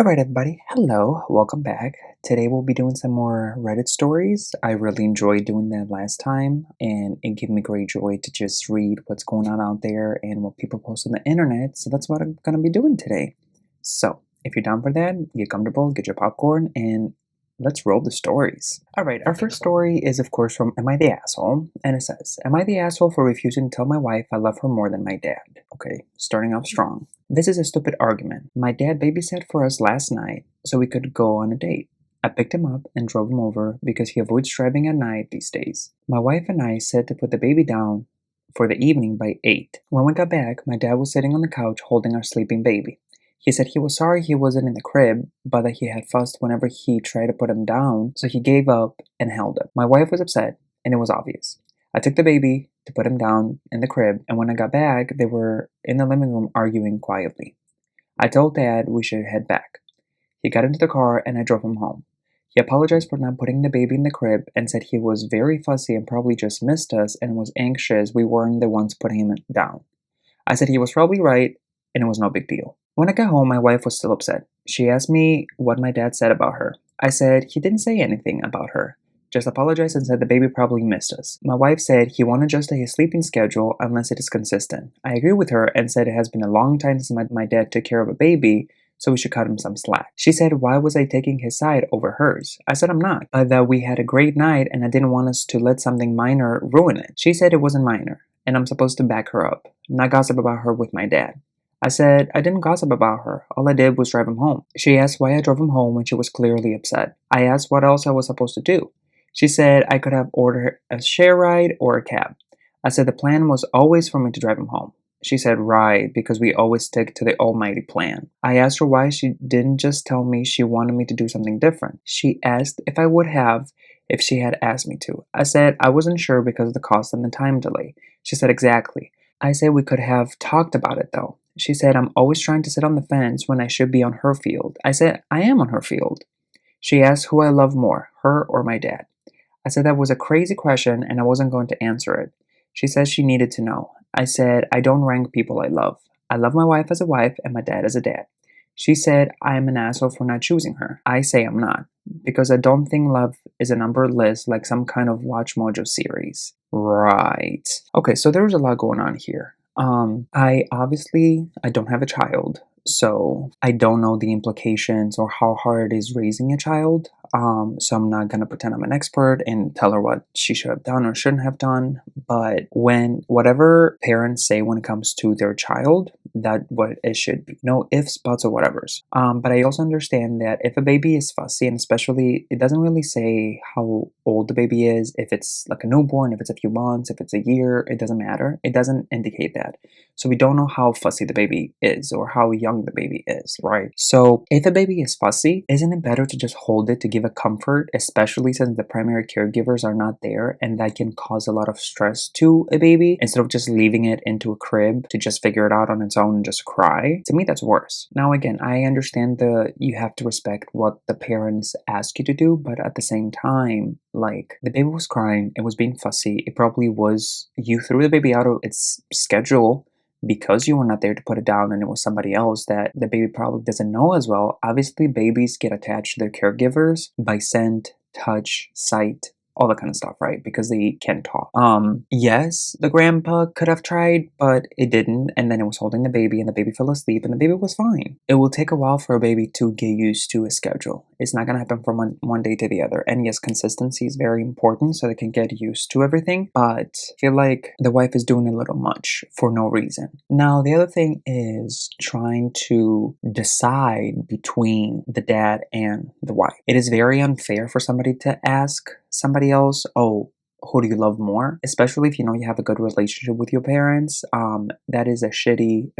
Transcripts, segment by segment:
Alright, everybody. Hello. Welcome back. Today we'll be doing some more Reddit stories. I really enjoyed doing that last time, and it gave me great joy to just read what's going on out there and what people post on the internet. So that's what I'm going to be doing today. So, if you're down for that, get comfortable, get your popcorn, and let's roll the stories. Alright, our first story is, of course, from Am I the Asshole? And it says, Am I the asshole for refusing to tell my wife I love her more than my dad? Okay, starting off strong. This is a stupid argument. My dad babysat for us last night so we could go on a date. I picked him up and drove him over because he avoids driving at night these days. My wife and I said to put the baby down for the evening by 8. When we got back, my dad was sitting on the couch holding our sleeping baby. He said he was sorry he wasn't in the crib, but that he had fussed whenever he tried to put him down, so he gave up and held him. My wife was upset, and it was obvious. I took the baby to put him down in the crib, and when I got back, they were in the living room arguing quietly. I told Dad we should head back. He got into the car, and I drove him home. He apologized for not putting the baby in the crib and said he was very fussy and probably just missed us and was anxious we weren't the ones putting him down. I said he was probably right, and it was no big deal. When I got home, my wife was still upset. She asked me what my dad said about her. I said he didn't say anything about her. Just apologized and said the baby probably missed us. My wife said he won't adjust to his sleeping schedule unless it is consistent. I agree with her and said it has been a long time since my dad took care of a baby, so we should cut him some slack. She said why was I taking his side over hers? I said I'm not, but that we had a great night and I didn't want us to let something minor ruin it. She said it wasn't minor, and I'm supposed to back her up, not gossip about her with my dad. I said I didn't gossip about her. All I did was drive him home. She asked why I drove him home when she was clearly upset. I asked what else I was supposed to do. She said I could have ordered a share ride or a cab. I said the plan was always for me to drive him home. She said right, because we always stick to the almighty plan. I asked her why she didn't just tell me she wanted me to do something different. She asked if I would have if she had asked me to. I said I wasn't sure because of the cost and the time delay. She said exactly. I said we could have talked about it though. She said I'm always trying to sit on the fence when I should be on her field. I said I am on her field. She asked who I love more, her or my dad. I said that was a crazy question and I wasn't going to answer it. She said she needed to know. I said I don't rank people I love. I love my wife as a wife and my dad as a dad. She said I am an asshole for not choosing her. I say I'm not, because I don't think love is a numbered list like some kind of Watch Mojo series. Right. Okay, so there's a lot going on here. I don't have a child, so I don't know the implications or how hard it is raising a child. So I'm not gonna pretend I'm an expert and tell her what she should have done or shouldn't have done. But whatever parents say when it comes to their child, that's what it should be. No ifs, buts, or whatevers. But I also understand that if a baby is fussy, and especially it doesn't really say how old the baby is, if it's like a newborn, if it's a few months, if it's a year, it doesn't matter. It doesn't indicate that. So we don't know how fussy the baby is or how young the baby is, right? So if a baby is fussy, isn't it better to just hold it to give a comfort, especially since the primary caregivers are not there and that can cause a lot of stress to a baby, instead of just leaving it into a crib to just figure it out on its own and just cry? To me, that's worse. Now again, I understand you have to respect what the parents ask you to do, but at the same time, like, the baby was crying, it was being fussy, it probably was, you threw the baby out of its schedule because you were not there to put it down and it was somebody else that the baby probably doesn't know as well. Obviously, babies get attached to their caregivers by scent, touch, sight, all that kind of stuff, right? Because they can talk. Yes, the grandpa could have tried, but it didn't, and then it was holding the baby, and the baby fell asleep, and the baby was fine. It will take a while for a baby to get used to a schedule. It's not gonna happen from one day to the other. And yes, consistency is very important so they can get used to everything, but I feel like the wife is doing a little much for no reason. Now, the other thing is trying to decide between the dad and the wife. It is very unfair for somebody to ask somebody else, oh, who do you love more? Especially if you know you have a good relationship with your parents. That is a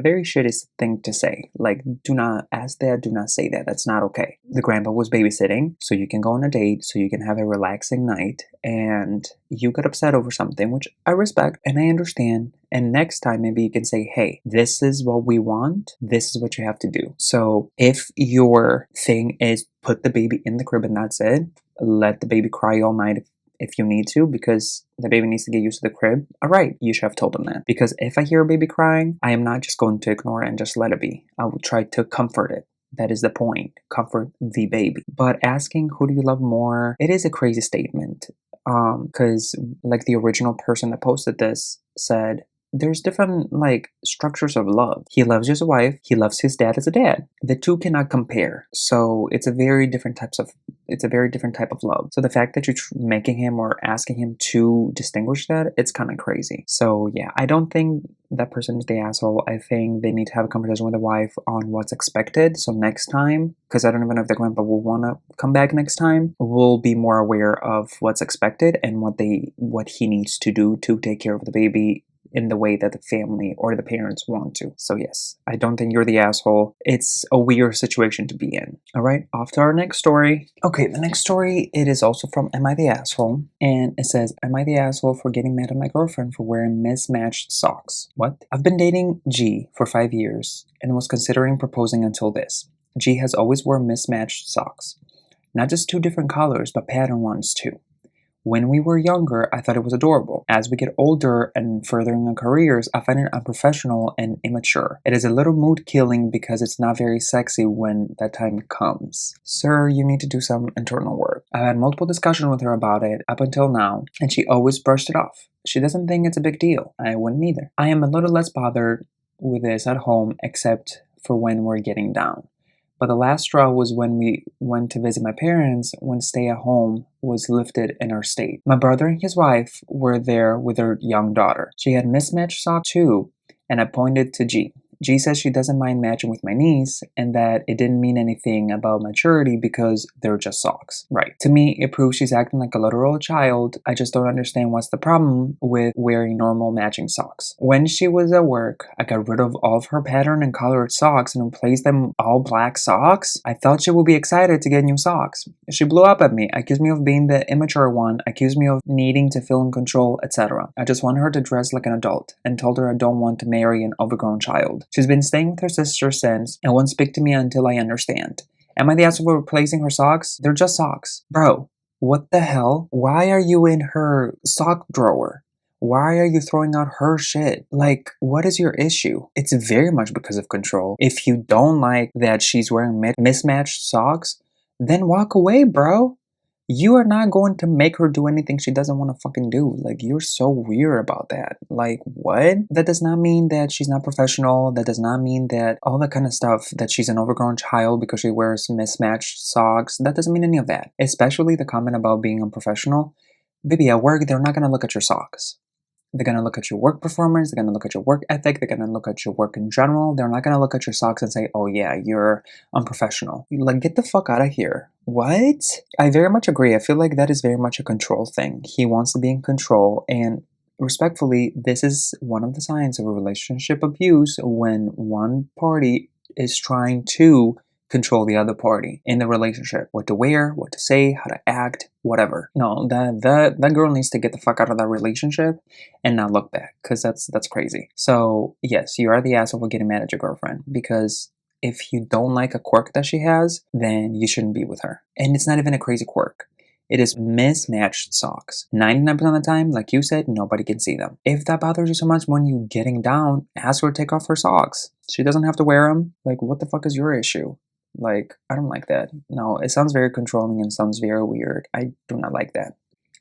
very shitty thing to say. Like, do not ask that, do not say that. That's not okay. The grandpa was babysitting, so you can go on a date, so you can have a relaxing night, and you got upset over something, which I respect and I understand. And next time, maybe you can say, hey, this is what we want. This is what you have to do. So if your thing is put the baby in the crib and that's it, let the baby cry all night if you need to, because the baby needs to get used to the crib. All right, you should have told them that. Because if I hear a baby crying, I am not just going to ignore it and just let it be. I will try to comfort it. That is the point. Comfort the baby. But asking who do you love more, it is a crazy statement. Because like the original person that posted this said, there's different like structures of love. He loves his wife, he loves his dad as a dad. The two cannot compare. So it's a very different type of love. So the fact that you're making him or asking him to distinguish that, it's kind of crazy. So yeah, I don't think that person is the asshole. I think they need to have a conversation with the wife on what's expected. So next time, because I don't even know if the grandpa will want to come back next time, we'll be more aware of what's expected and what he needs to do to take care of the baby in the way that the family or the parents want to. So yes, I don't think you're the asshole. It's a weird situation to be in. All right, off to our next story. Okay, the next story, it is also from Am I the Asshole? And it says, am I the asshole for getting mad at my girlfriend for wearing mismatched socks? What? I've been dating G for 5 years and was considering proposing until this. G has always worn mismatched socks. Not just two different colors, but pattern ones too. When we were younger, I thought it was adorable. As we get older and furthering our careers, I find it unprofessional and immature. It is a little mood killing because it's not very sexy when that time comes. Sir, you need to do some internal work. I've had multiple discussions with her about it up until now, and she always brushed it off. She doesn't think it's a big deal. I wouldn't either. I am a little less bothered with this at home, except for when we're getting down. But the last straw was when we went to visit my parents when stay-at-home was lifted in our state. My brother and his wife were there with their young daughter. She had mismatched socks too, and I pointed to G. G says she doesn't mind matching with my niece and that it didn't mean anything about maturity because they're just socks. Right. To me, it proves she's acting like a literal child. I just don't understand what's the problem with wearing normal matching socks. When she was at work, I got rid of all of her pattern and colored socks and replaced them all black socks. I thought she would be excited to get new socks. She blew up at me, accused me of being the immature one, accused me of needing to feel in control, etc. I just want her to dress like an adult and told her I don't want to marry an overgrown child. She's been staying with her sister since and won't speak to me until I understand. Am I the asshole for replacing her socks? They're just socks. Bro, what the hell? Why are you in her sock drawer? Why are you throwing out her shit? Like, what is your issue? It's very much because of control. If you don't like that she's wearing mismatched socks, then walk away, bro. You are not going to make her do anything she doesn't want to fucking do. Like, you're so weird about that. Like, what? That does not mean that she's not professional. That does not mean that all that kind of stuff, that she's an overgrown child because she wears mismatched socks. That doesn't mean any of that. Especially the comment about being unprofessional. Baby, at work, they're not going to look at your socks. They're going to look at your work performance. They're going to look at your work ethic. They're going to look at your work in general. They're not going to look at your socks and say, oh yeah, you're unprofessional. Like, get the fuck out of here. What? I very much agree. I feel like that is very much a control thing. He wants to be in control, and respectfully, this is one of the signs of a relationship abuse when one party is trying to control the other party in the relationship. What to wear, what to say, how to act, whatever. No, that girl needs to get the fuck out of that relationship and not look back, because that's crazy. So yes, you are the asshole for getting mad at your girlfriend, because if you don't like a quirk that she has, then you shouldn't be with her. And it's not even a crazy quirk. It is mismatched socks. 99% of the time, like you said, nobody can see them. If that bothers you so much when you getting down, ask her to take off her socks. She doesn't have to wear them. Like, what the fuck is your issue? Like, I don't like that. No, it sounds very controlling and sounds very weird. I do not like that.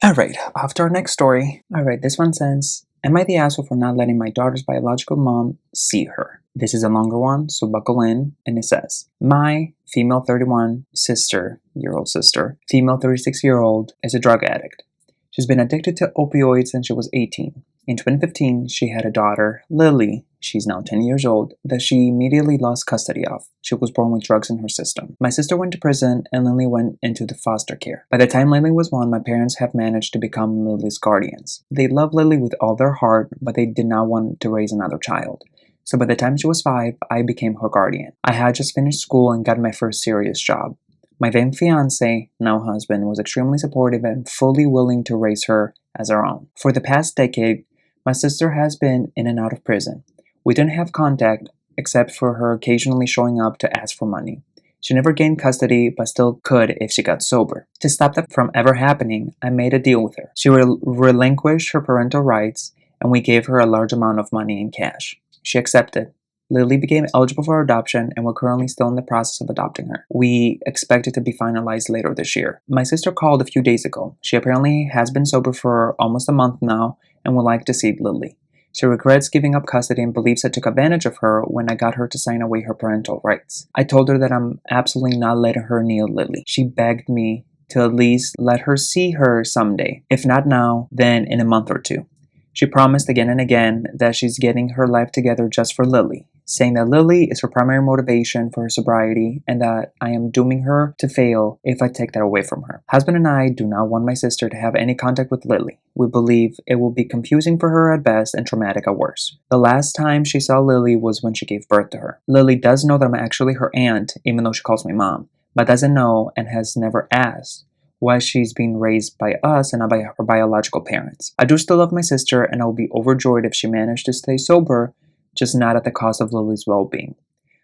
Alright, off to our next story. Alright, this one says, am I the asshole for not letting my daughter's biological mom see her? This is a longer one, so buckle in. And it says, my female 31-year-old sister, female 36-year-old, is a drug addict. She's been addicted to opioids since she was 18. In 2015, she had a daughter, Lily, she's now 10 years old, that she immediately lost custody of. She was born with drugs in her system. My sister went to prison and Lily went into the foster care. By the time Lily was 1, my parents have managed to become Lily's guardians. They love Lily with all their heart, but they did not want to raise another child. So by the time she was 5, I became her guardian. I had just finished school and got my first serious job. My then fiance, now husband, was extremely supportive and fully willing to raise her as our own. For the past decade, my sister has been in and out of prison. We didn't have contact except for her occasionally showing up to ask for money. She never gained custody, but still could if she got sober. To stop that from ever happening, I made a deal with her. She relinquished her parental rights, and we gave her a large amount of money in cash. She accepted. Lily became eligible for adoption, and we're currently still in the process of adopting her. We expect it to be finalized later this year. My sister called a few days ago. She apparently has been sober for almost a month now and would like to see Lily. She regrets giving up custody and believes I took advantage of her when I got her to sign away her parental rights. I told her that I'm absolutely not letting her near Lily. She begged me to at least let her see her someday. If not now, then in a month or two. She promised again and again that she's getting her life together just for Lily, saying that Lily is her primary motivation for her sobriety and that I am dooming her to fail if I take that away from her. Husband and I do not want my sister to have any contact with Lily. We believe it will be confusing for her at best and traumatic at worst. The last time she saw Lily was when she gave birth to her. Lily does know that I'm actually her aunt, even though she calls me mom, but doesn't know and has never asked why she's being raised by us and not by her biological parents. I do still love my sister, and I will be overjoyed if she managed to stay sober, just not at the cost of Lily's well-being.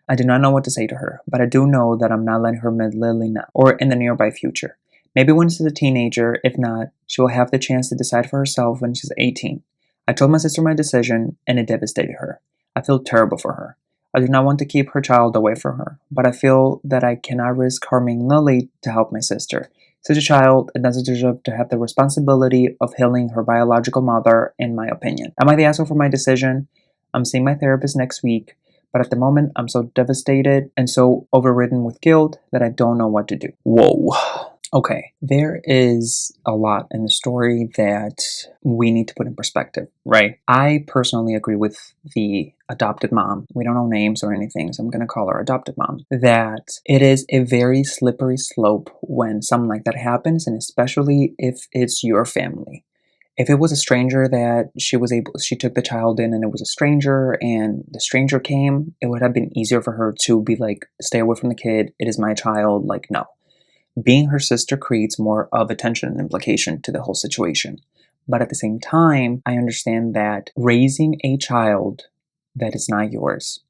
I do not know what to say to her, but I do know that I'm not letting her meet Lily now or in the nearby future. Maybe when she's a teenager. If not, she will have the chance to decide for herself when she's 18. I told my sister my decision, and it devastated her. I feel terrible for her. I do not want to keep her child away from her, but I feel that I cannot risk harming Lily to help my sister. Such a child doesn't deserve to have the responsibility of healing her biological mother, in my opinion. Am I the asshole for my decision? I'm seeing my therapist next week, but at the moment I'm so devastated and so overridden with guilt that I don't know what to do. Whoa. Okay, there is a lot in the story that we need to put in perspective, right? I personally agree with the adopted mom. We don't know names or anything, so I'm going to call her adopted mom. That it is a very slippery slope when something like that happens, and especially if it's your family. If it was a stranger that she took the child in and it was a stranger and the stranger came, it would have been easier for her to be like, stay away from the kid. It is my child. Like, no. Being her sister creates more of a tension and implication to the whole situation. But at the same time, I understand that raising a child that is not yours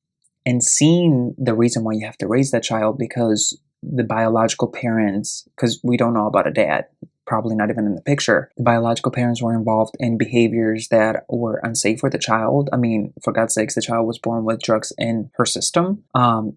and seeing the reason why you have to raise that child because the biological parents, because we don't know about a dad, probably not even in the picture, the biological parents were involved in behaviors that were unsafe for the child. I mean, for God's sakes, the child was born with drugs in her system.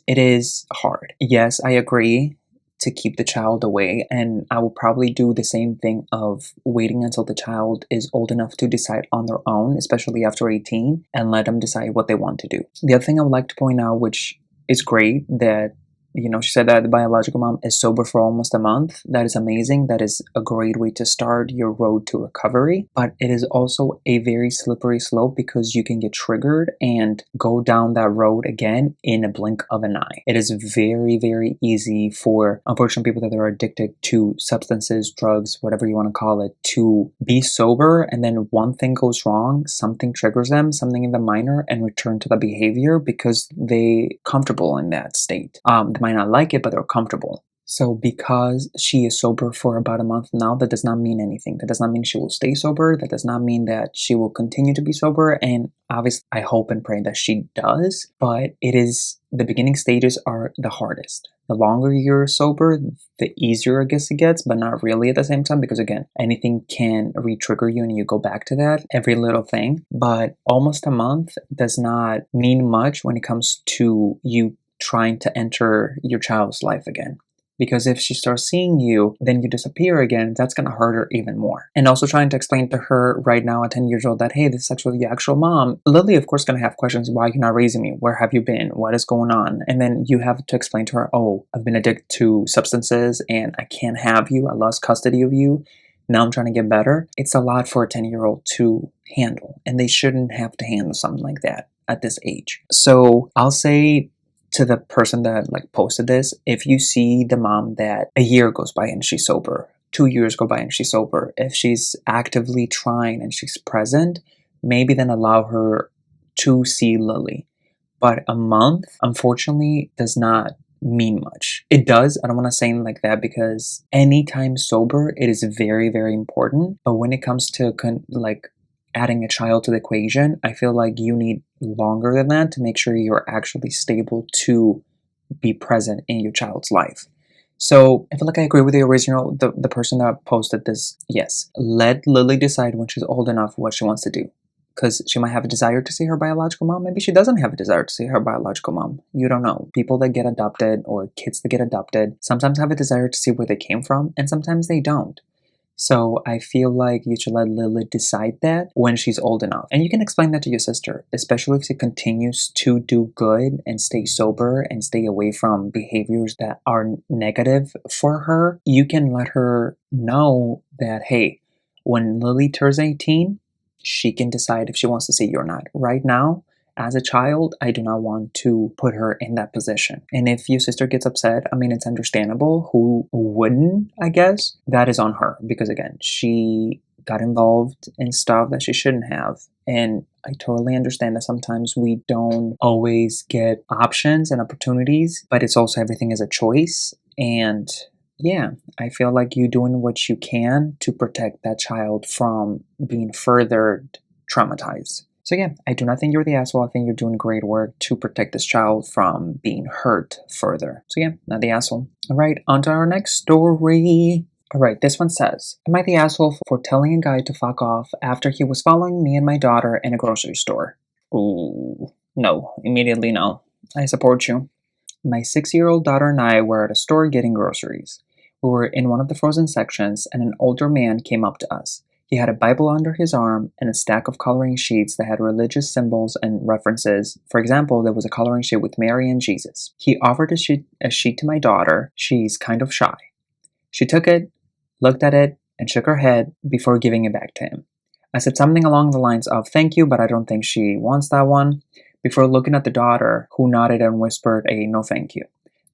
It is hard. Yes, I agree to keep the child away, and I will probably do the same thing of waiting until the child is old enough to decide on their own, especially after 18, and let them decide what they want to do. The other thing I would like to point out, which is great, that she said that the biological mom is sober for almost a month. That is amazing. That is a great way to start your road to recovery. But it is also a very slippery slope because you can get triggered and go down that road again in a blink of an eye. It is very, very easy for, unfortunately, people that are addicted to substances, drugs, whatever you want to call it, to be sober and then one thing goes wrong, something triggers them, something in the minor, and return to the behavior because they're comfortable in that state. They might not like it, but they're comfortable. So because she is sober for about a month now, that does not mean anything. That does not mean she will stay sober. That does not mean that she will continue to be sober. And obviously, I hope and pray that she does. But the beginning stages are the hardest. The longer you're sober, the easier I guess it gets, but not really at the same time. Because again, anything can re-trigger you and you go back to that, every little thing. But almost a month does not mean much when it comes to you trying to enter your child's life again. Because if she starts seeing you, then you disappear again, that's going to hurt her even more. And also trying to explain to her right now at 10 years old that, hey, this is actually the actual mom. Lily, of course, going to have questions. Why are you not raising me? Where have you been? What is going on? And then you have to explain to her, oh, I've been addicted to substances and I can't have you. I lost custody of you. Now I'm trying to get better. It's a lot for a 10-year-old to handle. And they shouldn't have to handle something like that at this age. So I'll say to the person that posted this, if you see the mom that a year goes by and she's sober, 2 years go by and she's sober, if she's actively trying and she's present, maybe then allow her to see Lily. But a month, unfortunately, does not mean much. It does. I don't want to say it like that because anytime sober, it is very, very important. But when it comes to adding a child to the equation, I feel like you need longer than that to make sure you're actually stable to be present in your child's life. So I feel like I agree with the person that posted this. Yes, let Lily decide when she's old enough what she wants to do. because she might have a desire to see her biological mom. Maybe she doesn't have a desire to see her biological mom. You don't know. People that get adopted or kids that get adopted sometimes have a desire to see where they came from, and sometimes they don't. So I feel like you should let Lily decide that when she's old enough. And you can explain that to your sister, especially if she continues to do good and stay sober and stay away from behaviors that are negative for her. You can let her know that, hey, when Lily turns 18, she can decide if she wants to see you or not. Right now, as a child, I do not want to put her in that position. And if your sister gets upset, I mean, it's understandable. Who wouldn't, I guess? That is on her. Because again, she got involved in stuff that she shouldn't have. And I totally understand that sometimes we don't always get options and opportunities, but it's also everything is a choice. And yeah, I feel like you're doing what you can to protect that child from being further traumatized. So yeah, I do not think you're the asshole. I think you're doing great work to protect this child from being hurt further. So yeah, not the asshole. All right, on to our next story. All right, this one says, am I the asshole for telling a guy to fuck off after he was following me and my daughter in a grocery store? Ooh, no, immediately no. I support you. My 6-year-old daughter and I were at a store getting groceries. We were in one of the frozen sections and an older man came up to us. He had a Bible under his arm and a stack of coloring sheets that had religious symbols and references. For example, there was a coloring sheet with Mary and Jesus. He offered a sheet to my daughter. She's kind of shy. She took it, looked at it, and shook her head before giving it back to him. I said something along the lines of, thank you, but I don't think she wants that one, before looking at the daughter, who nodded and whispered a no thank you.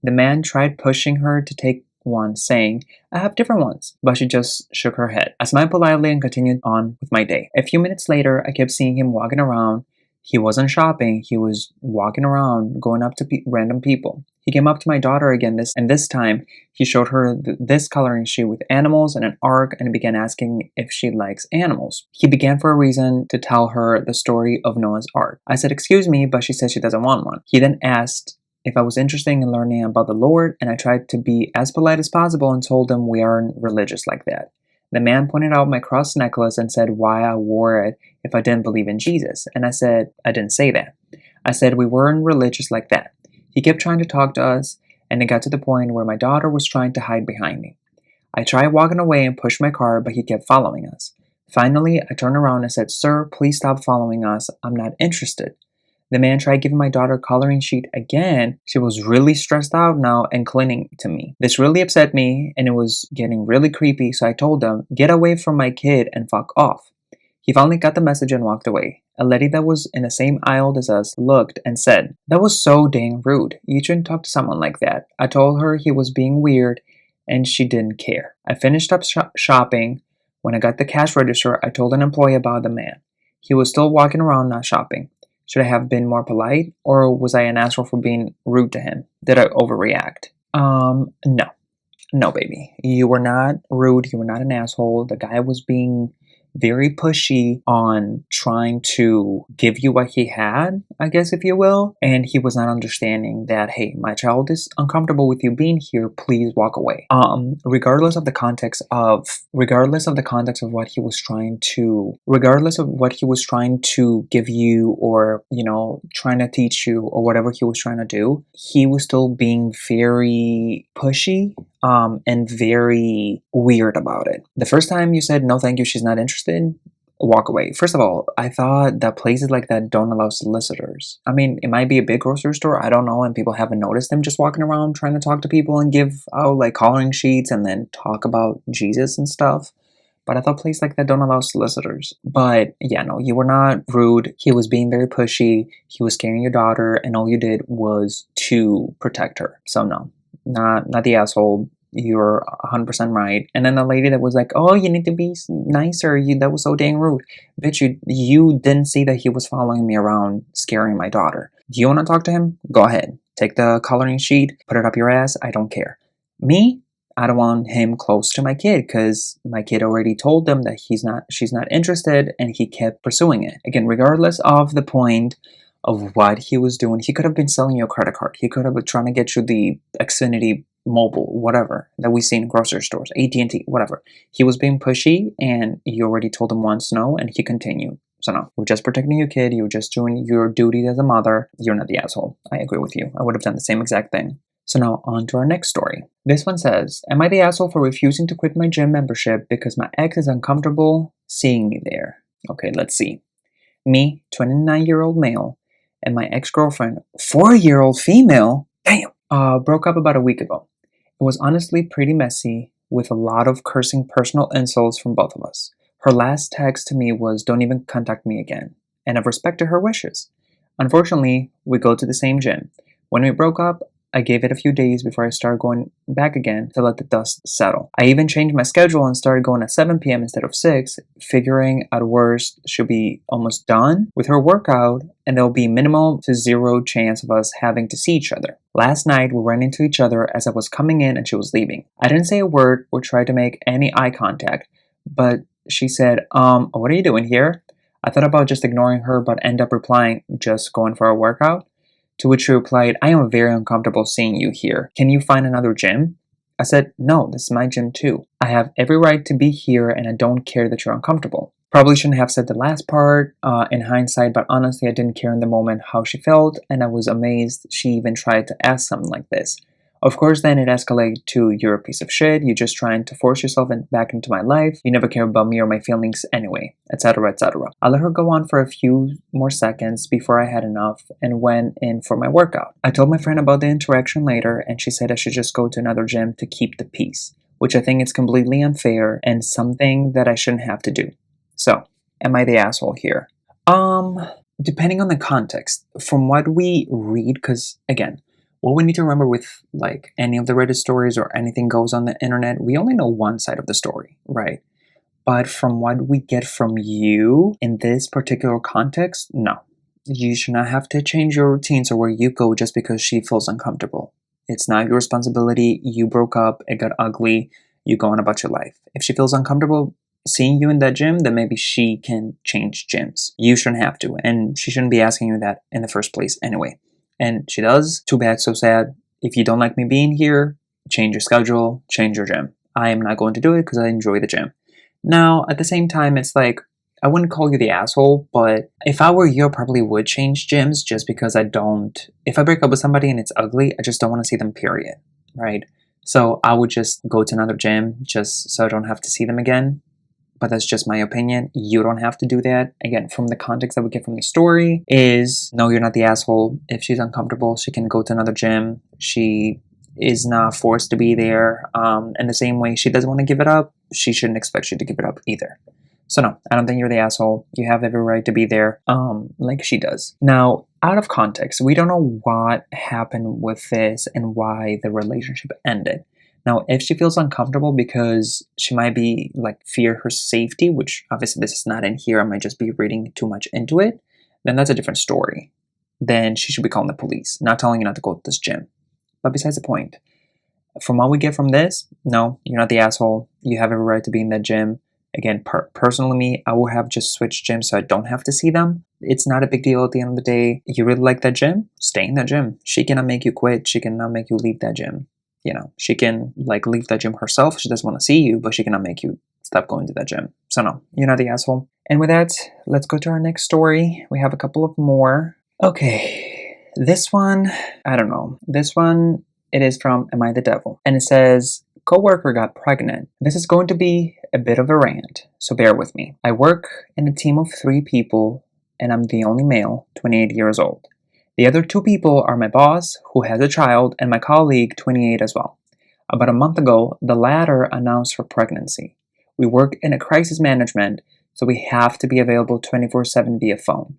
The man tried pushing her to take one, saying, I have different ones, but she just shook her head. I smiled politely and continued on with my day. A few minutes later, I kept seeing him walking around. He wasn't shopping, he was walking around, going up to random people. He came up to my daughter again, this time he showed her this coloring sheet with animals and an ark and began asking if she likes animals. He began for a reason to tell her the story of Noah's Ark. I said, excuse me, but she said she doesn't want one. He then asked if I was interested in learning about the Lord, and I tried to be as polite as possible and told him we aren't religious like that. The man pointed out my cross necklace and said why I wore it if I didn't believe in Jesus. And I said, I didn't say that. I said we weren't religious like that. He kept trying to talk to us, and it got to the point where my daughter was trying to hide behind me. I tried walking away and pushed my car, but he kept following us. Finally, I turned around and said, sir, please stop following us. I'm not interested. The man tried giving my daughter a coloring sheet again. She was really stressed out now and clinging to me. This really upset me, and it was getting really creepy, so I told him, get away from my kid and fuck off. He finally got the message and walked away. A lady that was in the same aisle as us looked and said, that was so dang rude. You shouldn't talk to someone like that. I told her he was being weird, and she didn't care. I finished up shopping. When I got the cash register, I told an employee about the man. He was still walking around not shopping. Should I have been more polite, or was I an asshole for being rude to him? Did I overreact? No. No, baby. You were not rude. You were not an asshole. The guy was being very pushy on trying to give you what he had, I guess, if you will. And he was not understanding that, hey, my child is uncomfortable with you being here. Please walk away. Regardless of the context of what he was trying to give you, or, trying to teach you, or whatever he was trying to do, he was still being very pushy and very weird about it. The first time you said, no, thank you, she's not interested, walk away. First of all, I thought that places like that don't allow solicitors. I mean, it might be a big grocery store, I don't know, and people haven't noticed them just walking around trying to talk to people and give out like coloring sheets and then talk about Jesus and stuff. But I thought places like that don't allow solicitors. But yeah, no, you were not rude. He was being very pushy. He was scaring your daughter, and all you did was to protect her. So no, not the asshole. You're 100% right. And then the lady that was like, oh, you need to be nicer. That was so dang rude. Bitch, you didn't see that he was following me around scaring my daughter. Do you want to talk to him? Go ahead. Take the coloring sheet, put it up your ass. I don't care. Me? I don't want him close to my kid because my kid already told them that she's not interested, and he kept pursuing it. Again, regardless of the point of what he was doing, he could have been selling you a credit card. He could have been trying to get you the Xfinity Mobile, whatever, that we see in grocery stores, AT&T, whatever. He was being pushy, and you already told him once no, and he continued. So no, you're just protecting your kid. You're just doing your duty as a mother. You're not the asshole. I agree with you. I would have done the same exact thing. So now on to our next story. This one says, am I the asshole for refusing to quit my gym membership because my ex is uncomfortable seeing me there? Okay, let's see. Me, 29-year-old male, and my ex-girlfriend, 4-year-old female, damn, broke up about a week ago. It was honestly pretty messy with a lot of cursing personal insults from both of us. Her last text to me was, don't even contact me again, and I've respected her wishes. Unfortunately, we go to the same gym. When we broke up, I gave it a few days before I started going back again to let the dust settle. I even changed my schedule and started going at 7 p.m. instead of 6, figuring at worst she'll be almost done with her workout and there'll be minimal to zero chance of us having to see each other. Last night, we ran into each other as I was coming in and she was leaving. I didn't say a word or try to make any eye contact, but she said, what are you doing here? I thought about just ignoring her, but end up replying, just going for a workout? To which she replied, I am very uncomfortable seeing you here. Can you find another gym? I said, no, this is my gym too. I have every right to be here and I don't care that you're uncomfortable. Probably shouldn't have said the last part in hindsight, but honestly, I didn't care in the moment how she felt, and I was amazed she even tried to ask something like this. Of course, then it escalated to, you're a piece of shit, you're just trying to force yourself back into my life, you never care about me or my feelings anyway, etc., etc. I let her go on for a few more seconds before I had enough and went in for my workout. I told my friend about the interaction later, and she said I should just go to another gym to keep the peace, which I think is completely unfair and something that I shouldn't have to do. So, am I the asshole here? Depending on the context, from what we read, because again, what we need to remember with like any of the Reddit stories or anything goes on the internet, we only know one side of the story, right? But from what we get from you in this particular context, no. You should not have to change your routines or where you go just because she feels uncomfortable. It's not your responsibility. You broke up, it got ugly, you go on about your life. If she feels uncomfortable seeing you in that gym, then maybe she can change gyms. You shouldn't have to, and she shouldn't be asking you that in the first place anyway. And she does. Too bad, so sad. If you don't like me being here, change your schedule, change your gym. I am not going to do it because I enjoy the gym. Now, at the same time, it's like, I wouldn't call you the asshole, but if I were you, I probably would change gyms just because if I break up with somebody and it's ugly, I just don't want to see them, period, right? So I would just go to another gym just so I don't have to see them again. But that's just my opinion. You don't have to do that. Again, from the context that we get from the story is, no, you're not the asshole. If she's uncomfortable, she can go to another gym. She is not forced to be there. In the same way, she doesn't want to give it up. She shouldn't expect you to give it up either. So no, I don't think you're the asshole. You have every right to be there, like she does. Now, out of context, we don't know what happened with this and why the relationship ended. Now, if she feels uncomfortable because she might be fear her safety, which obviously this is not in here, I might just be reading too much into it, then that's a different story. Then she should be calling the police, not telling you not to go to this gym. But besides the point, from what we get from this, no, you're not the asshole. You have every right to be in that gym. Again, personally me, I will have just switched gyms so I don't have to see them. It's not a big deal at the end of the day. You really like that gym? Stay in that gym. She cannot make you quit. She cannot make you leave that gym. She can leave that gym herself. She doesn't want to see you, but she cannot make you stop going to that gym. So no, you're not the asshole. And with that, let's go to our next story. We have a couple of more. Okay, this one, I don't know. This one, it is from Am I the Devil? And it says, coworker got pregnant. This is going to be a bit of a rant, so bear with me. I work in a team of 3 people, and I'm the only male, 28 years old. The other 2 people are my boss, who has a child, and my colleague, 28 as well. About a month ago, the latter announced her pregnancy. We work in a crisis management, so we have to be available 24/7 via phone.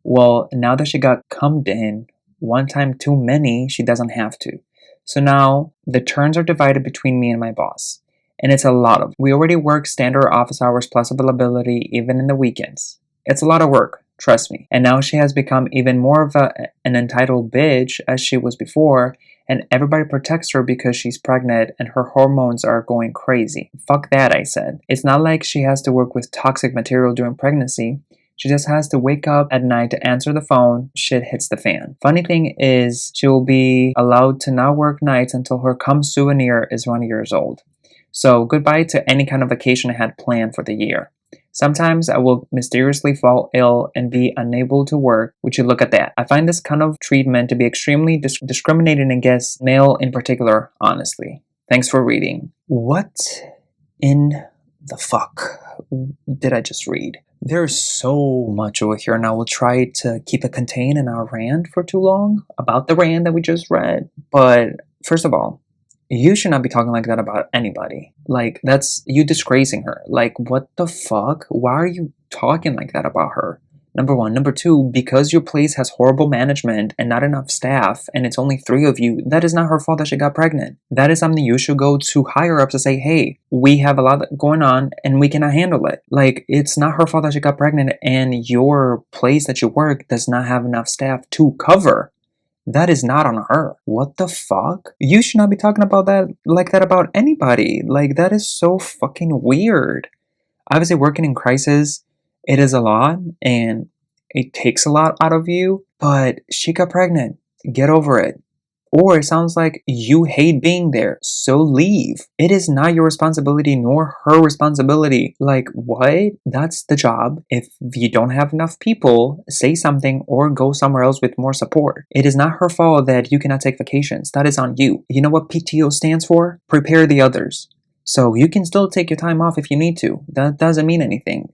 Well, now that she got cummed in, one time too many, she doesn't have to. So now, the turns are divided between me and my boss. And it's a lot of. We already work standard office hours plus availability even in the weekends. It's a lot of work. Trust me. And now she has become even more of an entitled bitch as she was before, and everybody protects her because she's pregnant and her hormones are going crazy. Fuck that, I said. It's not like she has to work with toxic material during pregnancy. She just has to wake up at night to answer the phone. Shit hits the fan. Funny thing is, she will be allowed to not work nights until her cum souvenir is 1 year old. So goodbye to any kind of vacation I had planned for the year. Sometimes I will mysteriously fall ill and be unable to work. Would you look at that? I find this kind of treatment to be extremely discriminating against male in particular, honestly. Thanks for reading. What in the fuck did I just read? There's so much over here, and I will try to keep it contained in our rant for too long about the rant that we just read. But first of all, you should not be talking like that about anybody. Like, that's you disgracing her. Like, what the fuck? Why are you talking like that about her? Number one. Number two, because your place has horrible management and not enough staff, and it's only 3 of you, that is not her fault that she got pregnant. That is something you should go to higher ups to say, hey, we have a lot going on and we cannot handle it. Like, it's not her fault that she got pregnant, and your place that you work does not have enough staff to cover. That is not on her. What the fuck? You should not be talking about that like that about anybody. Like, that is so fucking weird. Obviously, working in crisis, it is a lot and it takes a lot out of you, but she got pregnant. Get over it. Or it sounds like you hate being there, so leave. It is not your responsibility nor her responsibility. Like, what? That's the job. If you don't have enough people, say something or go somewhere else with more support. It is not her fault that you cannot take vacations. That is on you. You know what PTO stands for? Prepare the others. So you can still take your time off if you need to. That doesn't mean anything.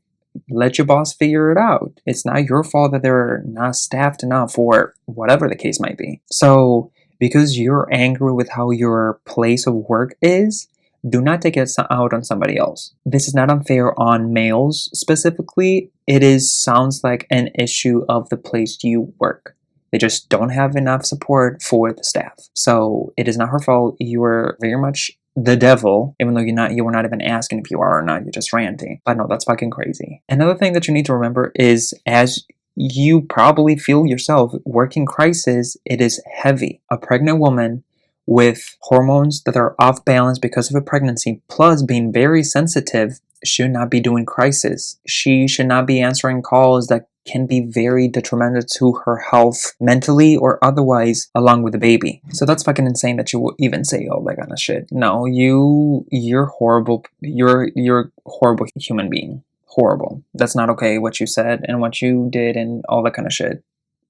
Let your boss figure it out. It's not your fault that they're not staffed enough or whatever the case might be. So because you're angry with how your place of work is, do not take it out on somebody else. This is not unfair on males specifically. Sounds like an issue of the place you work. They just don't have enough support for the staff. So it is not her fault. You are very much the devil, even though you were not even asking if you are or not. You're just ranting. But no, that's fucking crazy. Another thing that you need to remember is, as you probably feel yourself, working crisis, it is heavy. A pregnant woman with hormones that are off balance because of a pregnancy, plus being very sensitive, should not be doing crisis. She should not be answering calls that can be very detrimental to her health mentally or otherwise, along with the baby. So that's fucking insane that you would even say all that kind of shit. No, you're horrible. You're a horrible human being. Horrible. That's not okay what you said and what you did and all that kind of shit.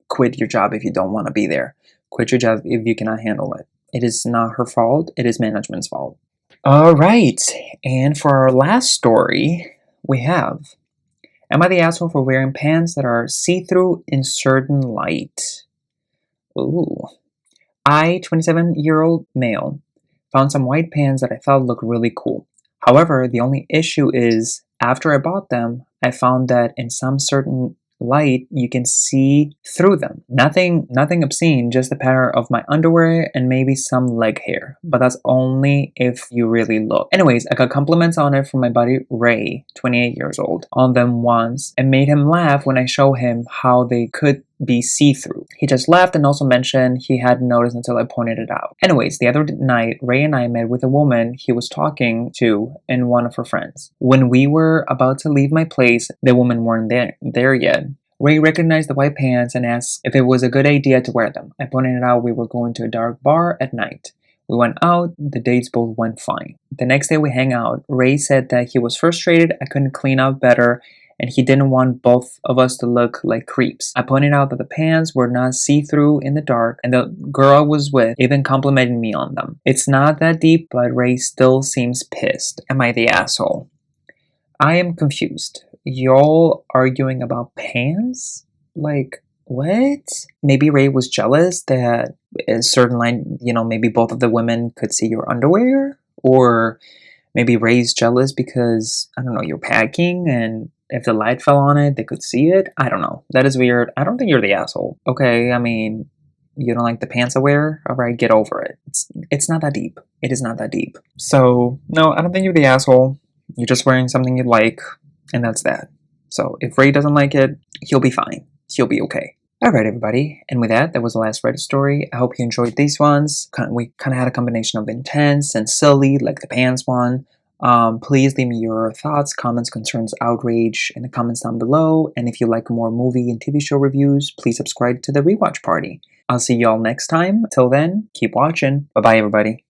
Quit your job if you don't want to be there. Quit your job if you cannot handle it. It is not her fault. It is management's fault. All right. And for our last story, we have, am I the asshole for wearing pants that are see-through in certain light? Ooh. I, 27-year-old male, found some white pants that I thought looked really cool. However, the only issue is, after I bought them, I found that in some certain light, you can see through them. Nothing obscene, just the pattern of my underwear and maybe some leg hair. But that's only if you really look. Anyways, I got compliments on it from my buddy Ray, 28 years old, on them once, and made him laugh when I showed him how they could be see-through. He just laughed and also mentioned he hadn't noticed until I pointed it out. Anyways, the other night, Ray and I met with a woman he was talking to and one of her friends. When we were about to leave my place, the woman weren't there yet. Ray recognized the white pants and asked if it was a good idea to wear them. I pointed out we were going to a dark bar at night. We went out, the dates both went fine. The next day we hang out. Ray said that he was frustrated I couldn't clean up better and he didn't want both of us to look like creeps. I pointed out that the pants were not see-through in the dark, and the girl I was with even complimented me on them. It's not that deep, but Ray still seems pissed. Am I the asshole? I am confused. Y'all arguing about pants? Like, what? Maybe Ray was jealous that a certain line, maybe both of the women could see your underwear? Or maybe Ray's jealous because, I don't know, you're packing and if the light fell on it, they could see it. I don't know. That is weird. I don't think you're the asshole. Okay, I mean, you don't like the pants I wear? Alright, get over it. It's not that deep. It is not that deep. So, no, I don't think you're the asshole. You're just wearing something you like, and that's that. So, if Ray doesn't like it, he'll be fine. He'll be okay. Alright, everybody. And with that was the last Reddit story. I hope you enjoyed these ones. We kind of had a combination of intense and silly, like the pants one. Please leave me your thoughts, comments, concerns, outrage in the comments down below. And if you like more movie and TV show reviews, please subscribe to the Rewatch Party. I'll see y'all next time. Till then, keep watching. Bye-bye, everybody.